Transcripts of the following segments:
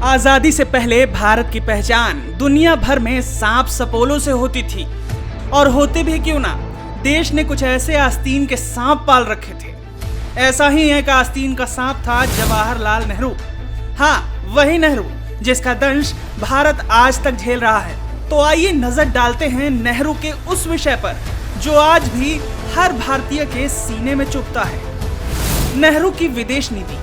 आजादी से पहले भारत की पहचान दुनिया भर में सांप सपोलों से होती थी। और होते भी क्यों ना, देश ने कुछ ऐसे आस्तीन के सांप पाल रखे थे। ऐसा ही एक आस्तीन का सांप था जवाहरलाल नेहरू। हाँ, वही नेहरू जिसका दंश भारत आज तक झेल रहा है। तो आइए नजर डालते हैं नेहरू के उस विषय पर जो आज भी हर भारतीय के सीने में चुभता है। नेहरू की विदेश नीति।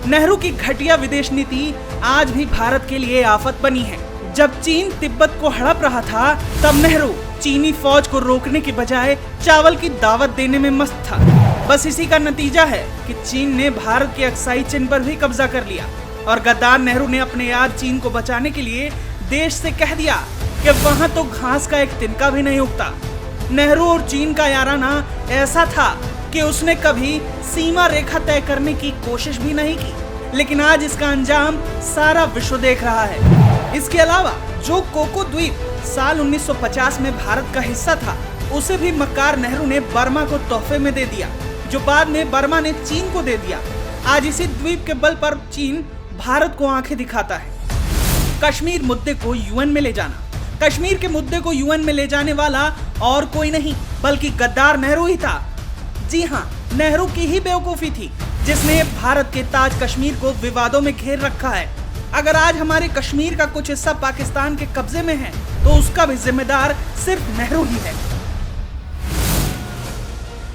नेहरू की घटिया विदेश नीति आज भी भारत के लिए आफत बनी है। जब चीन तिब्बत को हड़प रहा था, तब नेहरू चीनी फौज को रोकने की बजाय चावल की दावत देने में मस्त था। बस इसी का नतीजा है कि चीन ने भारत के अक्साई चिन्ह पर भी कब्जा कर लिया और गद्दार नेहरू ने अपने यार चीन को बचाने के लिए देश से कह दिया कि वहां तो घास का एक तिनका भी नहीं उगता। नेहरू और चीन का याराना ऐसा था कि उसने कभी सीमा रेखा तय करने की कोशिश भी नहीं की, लेकिन आज इसका अंजाम सारा विश्व देख रहा है। इसके अलावा जो कोको द्वीप साल 1950 में भारत का हिस्सा था, उसे भी मक्कार नेहरू ने बर्मा को तोहफे में दे दिया, जो बाद में बर्मा ने चीन को दे दिया। आज इसी द्वीप के बल पर चीन भारत को आंखें दिखाता है। कश्मीर मुद्दे को यूएन में ले जाना। कश्मीर के मुद्दे को यूएन में ले जाने वाला और कोई नहीं बल्कि गद्दार नेहरू ही था। जी हाँ, नेहरू की ही बेवकूफी थी जिसने भारत के ताज कश्मीर को विवादों में घेर रखा है। अगर आज हमारे कश्मीर का कुछ हिस्सा पाकिस्तान के कब्जे में है, तो उसका भी जिम्मेदार सिर्फ नेहरू ही है।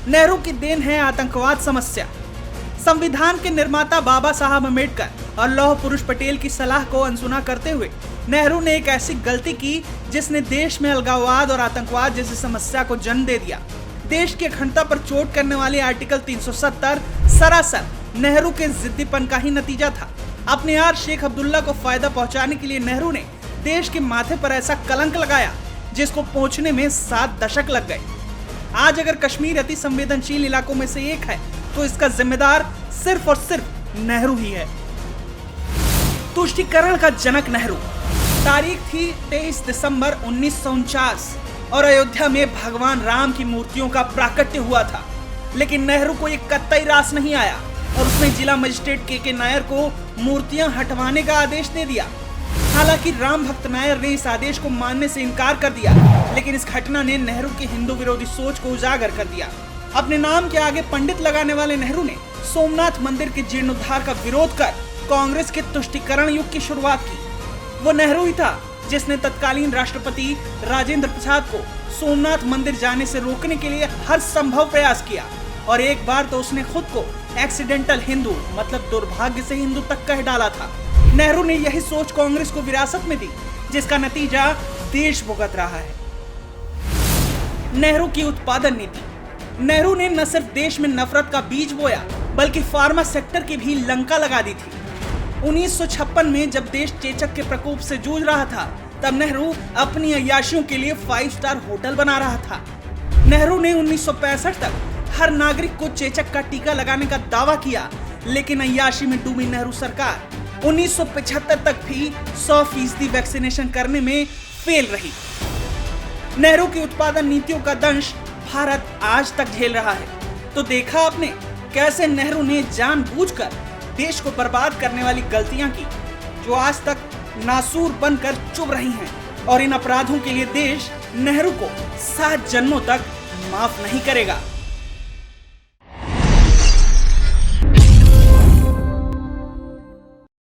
नेहरू की देन है आतंकवाद समस्या। संविधान के निर्माता बाबा साहब अम्बेडकर और लौह पुरुष पटेल की सलाह को अनसुना करते हुए नेहरू ने एक ऐसी गलती की जिसने देश में अलगाववाद और आतंकवाद जैसी समस्या को जन्म दे दिया। देश की अखंडता पर चोट करने वाली आर्टिकल 370 सरासर नेहरू के जिद्दीपन का ही नतीजा था। अपने यार शेख अब्दुल्ला को फायदा पहुंचाने के लिए नेहरू ने देश के माथे पर ऐसा कलंक लगाया जिसको पोंछने में 7 दशक लग गए। आज अगर कश्मीर अति संवेदनशील इलाकों में से एक है, तो इसका जिम्मेदार सिर्फ और सिर्फ नेहरू ही है। तुष्टीकरण का जनक नेहरू। तारीख थी 23 दिसंबर 1949 और अयोध्या में भगवान राम की मूर्तियों का प्राकट्य हुआ था। लेकिन नेहरू को एक कतई रास नहीं आया और उसने जिला मजिस्ट्रेट के नायर को मूर्तियां हटवाने का आदेश दे दिया। हालांकि राम भक्त नायर ने इस आदेश को मानने से इनकार कर दिया, लेकिन इस घटना ने नेहरू की हिंदू विरोधी सोच को उजागर कर दिया। अपने नाम के आगे पंडित लगाने वाले नेहरू ने सोमनाथ मंदिर के जीर्णोद्धार का विरोध कर कांग्रेस के तुष्टीकरण युग की शुरुआत की। वो नेहरू ही था जिसने तत्कालीन राष्ट्रपति राजेंद्र प्रसाद को सोमनाथ मंदिर जाने से रोकने के लिए हर संभव प्रयास किया और एक बार तो उसने खुद को एक्सीडेंटल हिंदू मतलब दुर्भाग्य से हिंदू तक कह डाला था। नेहरू ने यही सोच कांग्रेस को विरासत में दी, जिसका नतीजा देश भुगत रहा है। नेहरू की उत्पादन नीति। नेहरू ने न सिर्फ देश में नफरत का बीज बोया, बल्कि फार्मा सेक्टर की भी लंका लगा दी थी। 1956 में जब देश चेचक के प्रकोप से जूझ रहा था, तब नेहरू अपनी अय्याशियों के लिए 5 स्टार होटल बना रहा था। नेहरू ने 1965 तक हर नागरिक को चेचक का टीका लगाने का दावा किया, लेकिन अय्याशी में डूबी नेहरू सरकार 1975 तक भी 100% वैक्सीनेशन करने में फेल रही। नेहरू की उत्पादन नीतियों का दंश भारत आज तक झेल रहा है। तो देखा आपने कैसे नेहरू ने जानबूझकर देश को बर्बाद करने वाली गलतियां की, जो आज तक नासूर बनकर चुभ रही हैं, और इन अपराधों के लिए देश नेहरू को 7 जन्मों तक माफ नहीं करेगा।